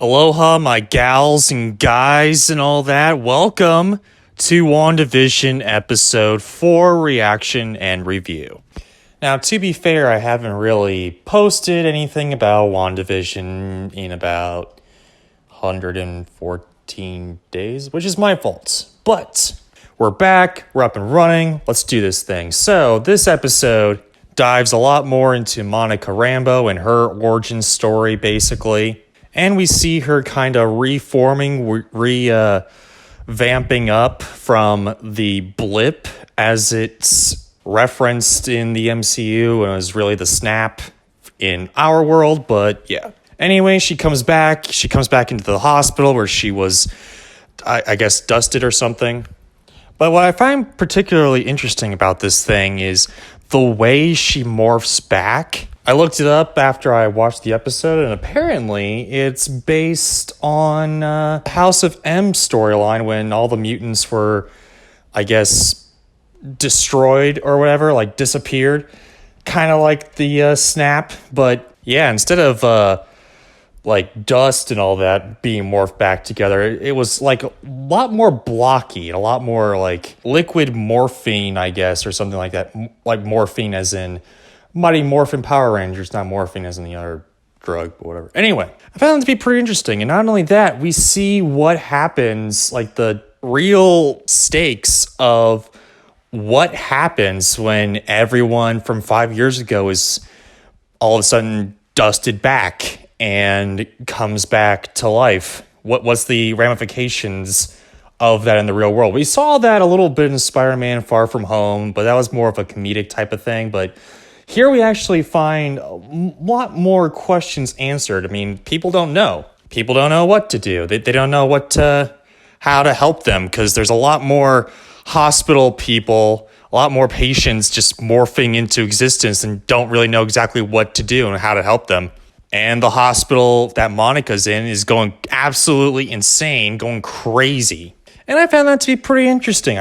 Aloha, my gals and guys and all that. Welcome to WandaVision episode 4 reaction and review. Now, to be fair, I haven't really posted anything about WandaVision in about 114 days, which is my fault. But we're back, we're up and running, let's do this thing. So, this episode dives a lot more into Monica Rambeau and her origin story, basically. And we see her kind of reforming, vamping up from the blip as it's referenced in the MCU and it was really the snap in our world. But yeah. Anyway, she comes back. She comes back into the hospital where she was, I guess, dusted or something. But what I find particularly interesting about this thing is the way she morphs back. I looked it up after I watched the episode, and apparently it's based on House of M storyline when all the mutants were, I guess, destroyed or whatever, like disappeared. Kind of like the snap, but yeah, instead of like dust and all that being morphed back together, it was like a lot more blocky, a lot more like liquid morphine, I guess, or something like that. Like morphine as in Mighty Morphin Power Rangers, not morphine as in the other drug, but whatever. Anyway, I found it to be pretty interesting. And not only that, we see what happens, like the real stakes of what happens when everyone from 5 years ago is all of a sudden dusted back and comes back to life. What's the ramifications of that in the real world? We saw that a little bit in Spider-Man Far From Home, but that was more of a comedic type of thing. But here we actually find a lot more questions answered. I mean, people don't know. People don't know what to do. They don't know how to help them because there's a lot more hospital people, a lot more patients just morphing into existence and don't really know exactly what to do and how to help them. And the hospital that Monica's in is going absolutely insane, going crazy. And I found that to be pretty interesting.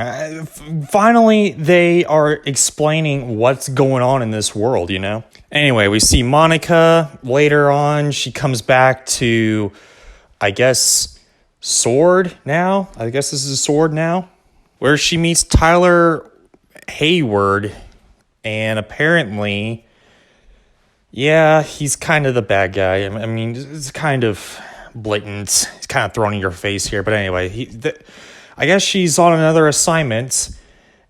Finally, they are explaining what's going on in this world, you know? Anyway, we see Monica later on. She comes back to, I guess, Sword now. I guess this is Sword now. Where she meets Tyler Hayward. And apparently, yeah, he's kind of the bad guy. I mean, it's kind of blatant. It's kind of thrown in your face here. But anyway, I guess she's on another assignment,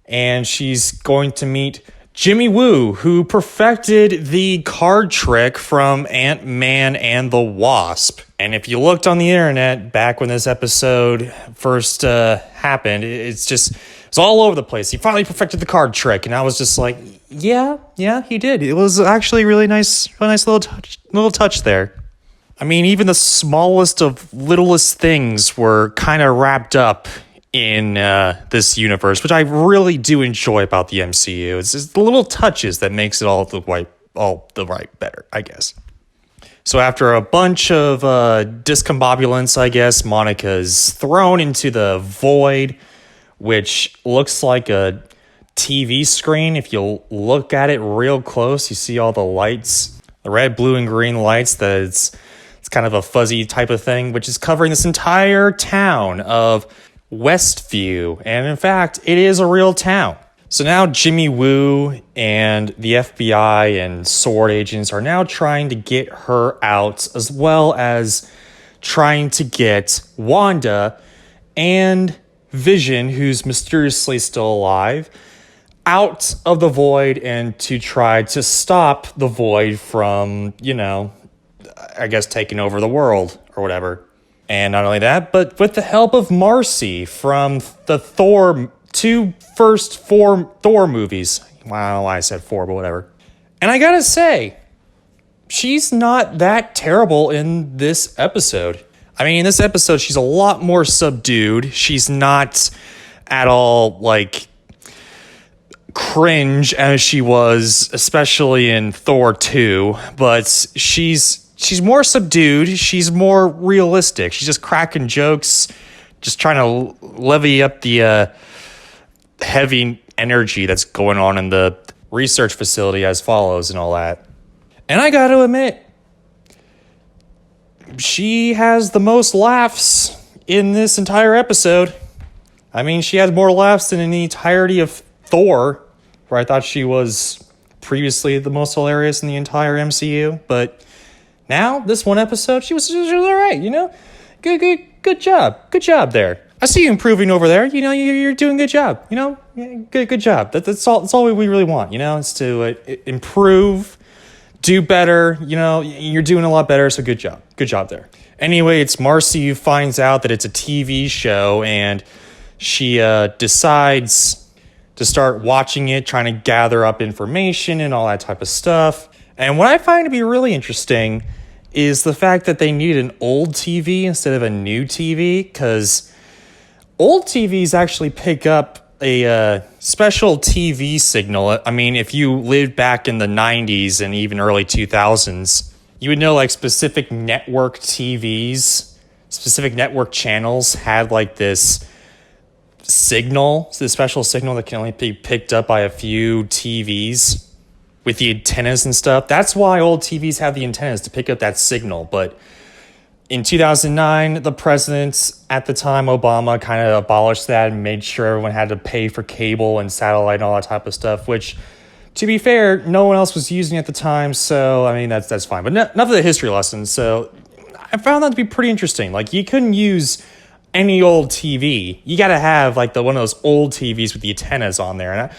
and she's going to meet Jimmy Woo, who perfected the card trick from Ant-Man and the Wasp. And if you looked on the internet back when this episode first happened, it's all over the place. He finally perfected the card trick, and I was just like, yeah, he did. It was actually really nice little touch there. I mean, even the smallest of littlest things were kind of wrapped up in this universe, which I really do enjoy about the MCU. It's just the little touches that makes it all the right better, I guess. So after a bunch of discombobulance, I guess, Monica's thrown into the void, which looks like a TV screen. If you look at it real close, you see all the lights, the red, blue, and green lights. It's kind of a fuzzy type of thing, which is covering this entire town of Westview, and in fact, it is a real town. So now Jimmy Woo and the FBI and SWORD agents are now trying to get her out, as well as trying to get Wanda and Vision, who's mysteriously still alive, out of the void and to try to stop the void from, I guess, taking over the world or whatever. And not only that, but with the help of Marcy from the first four Thor movies. Well, I don't know why I said 4, but whatever. And I gotta say, she's not that terrible in this episode. I mean, in this episode, she's a lot more subdued. She's not at all, like, cringe as she was, especially in Thor 2. But she's more subdued. She's more realistic. She's just cracking jokes, just trying to levy up the heavy energy that's going on in the research facility as follows and all that. And I got to admit, she has the most laughs in this entire episode. I mean, she had more laughs than in the entirety of Thor, where I thought she was previously the most hilarious in the entire MCU. But now, this one episode, she was all right, you know? Good job there. I see you improving over there. You know, you're doing a good job. You know, good job. That's all we really want. You know, is to improve, do better. You know, you're doing a lot better. So good job there. Anyway, it's Marcy who finds out that it's a TV show, and she decides to start watching it, trying to gather up information and all that type of stuff. And what I find to be really interesting is the fact that they needed an old TV instead of a new TV, because old TVs actually pick up a special TV signal. I mean, if you lived back in the 90s and even early 2000s, you would know like specific network TVs, specific network channels had like this signal, this special signal that can only be picked up by a few TVs with the antennas and stuff. That's why old TVs have the antennas, to pick up that signal. But in 2009, the president at the time, Obama, kind of abolished that and made sure everyone had to pay for cable and satellite and all that type of stuff, which, to be fair, no one else was using at the time. So, I mean, that's fine. But enough of the history lessons. So I found that to be pretty interesting. Like, you couldn't use any old TV. You got to have like one of those old TVs with the antennas on there. And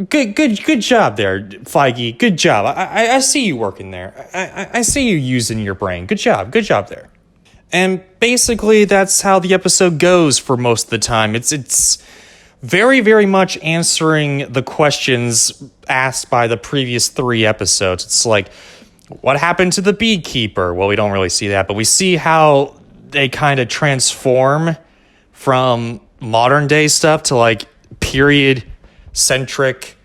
Good job there, Feige. Good job. I see you working there. I see you using your brain. Good job there. And basically, that's how the episode goes for most of the time. It's very, very much answering the questions asked by the previous 3 episodes. It's like, what happened to the beekeeper? Well, we don't really see that, but we see how they kind of transform from modern day stuff to like period centric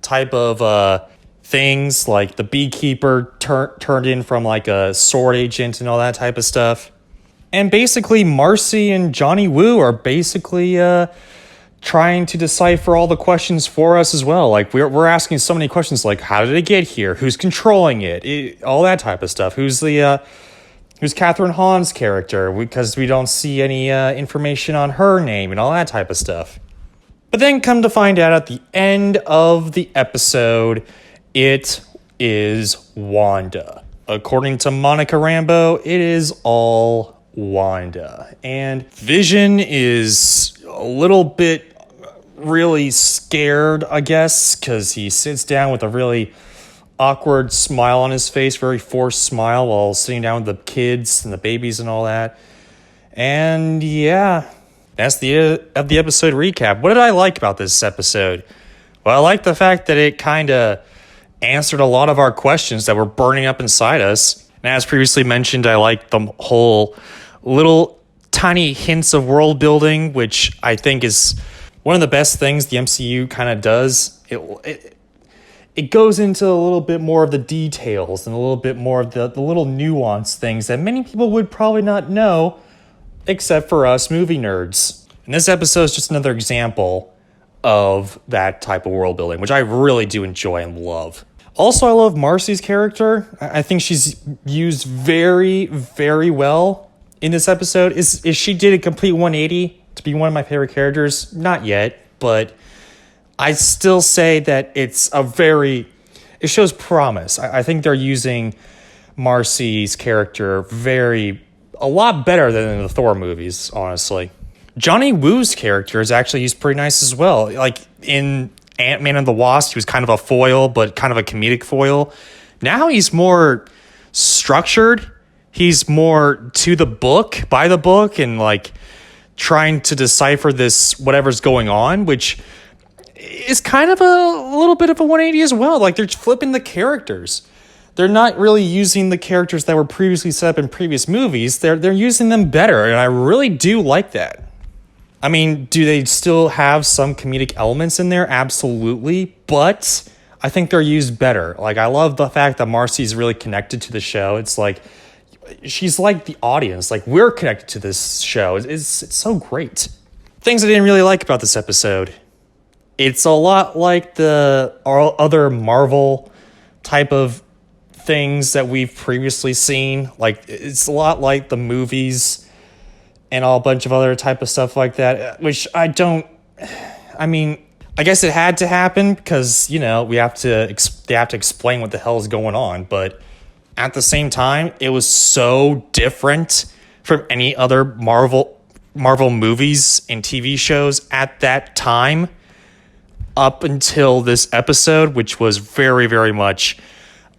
type of things, like the beekeeper turned in from like a sword agent and all that type of stuff. And basically Marcy and Johnny Woo are basically trying to decipher all the questions for us as well. Like we're asking so many questions, like how did it get here, who's controlling it, all that type of stuff. Who's Catherine Hahn's character, because we don't see any information on her name and all that type of stuff. But then come to find out at the end of the episode, it is Wanda. According to Monica Rambeau, it is all Wanda. And Vision is a little bit really scared, I guess, because he sits down with a really awkward smile on his face, very forced smile, while sitting down with the kids and the babies and all that. And yeah, that's the end of the episode recap. What did I like about this episode? Well, I like the fact that it kind of answered a lot of our questions that were burning up inside us. And as previously mentioned, I like the whole little tiny hints of world building, which I think is one of the best things the MCU kind of does. It goes into a little bit more of the details and a little bit more of the little nuanced things that many people would probably not know, except for us movie nerds. And this episode is just another example of that type of world building, which I really do enjoy and love. Also, I love Marcy's character. I think she's used very, very well in this episode. Is she did a complete 180 to be one of my favorite characters? Not yet, but I still say that it shows promise. I think they're using Marcy's character a lot better than in the Thor movies, honestly. Johnny Woo's character is actually used pretty nice as well. Like in Ant-Man and the Wasp, he was kind of a foil, but kind of a comedic foil. Now he's more structured. He's more to the book, by the book, and like trying to decipher this, whatever's going on, which is kind of a little bit of a 180 as well. Like they're flipping the characters. They're not really using the characters that were previously set up in previous movies. They're using them better, and I really do like that. I mean, do they still have some comedic elements in there? Absolutely, but I think they're used better. Like, I love the fact that Marcy's really connected to the show. It's like, she's like the audience. Like, we're connected to this show. It's so great. Things I didn't really like about this episode. It's a lot like the other Marvel type of things that we've previously seen. Like, it's a lot like the movies and a bunch of other type of stuff like that, which I mean, I guess it had to happen because, they have to explain what the hell is going on. But at the same time, it was so different from any other Marvel movies and TV shows at that time up until this episode, which was very, very much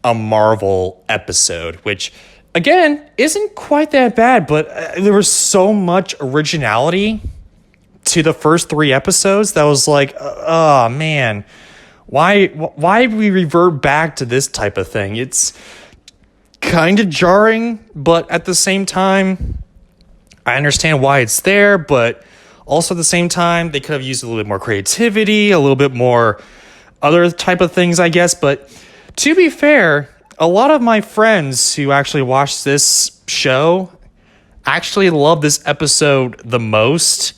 a Marvel episode, which again isn't quite that bad, but there was so much originality to the first 3 episodes that was like, oh man, why we revert back to this type of thing? It's kind of jarring, but at the same time, I understand why it's there, but also at the same time, they could have used a little bit more creativity, a little bit more other type of things, I guess. But to be fair, a lot of my friends who actually watched this show actually love this episode the most,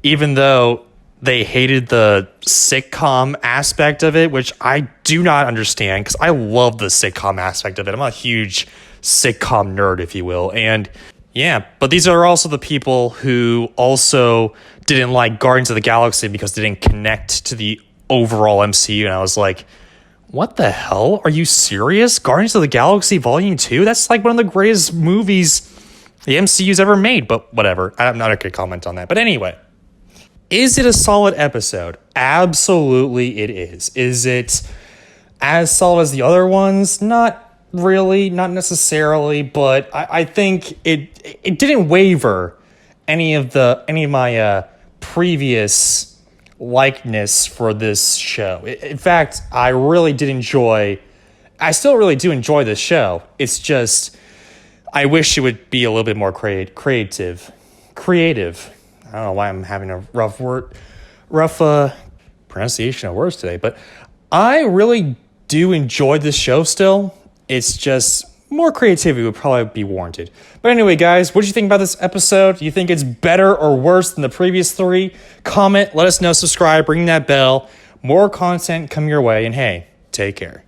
even though they hated the sitcom aspect of it, which I do not understand because I love the sitcom aspect of it. I'm a huge sitcom nerd, if you will. And yeah, but these are also the people who also didn't like Guardians of the Galaxy because they didn't connect to the overall MCU. And I was like, what the hell? Are you serious? Guardians of the Galaxy Volume 2? That's like one of the greatest movies the MCU's ever made. But whatever. I'm not going to comment on that. But anyway, is it a solid episode? Absolutely it is. Is it as solid as the other ones? Not really, not necessarily, but I think it didn't waver any of my previous likeness for this show. In fact, I still really do enjoy this show. It's just, I wish it would be a little bit more creative. I don't know why I'm having a rough pronunciation of words today, but I really do enjoy this show still. It's just more creativity would probably be warranted. But anyway, guys, what do you think about this episode? Do you think it's better or worse than the previous 3? Comment, let us know, subscribe, ring that bell. More content come your way, and hey, take care.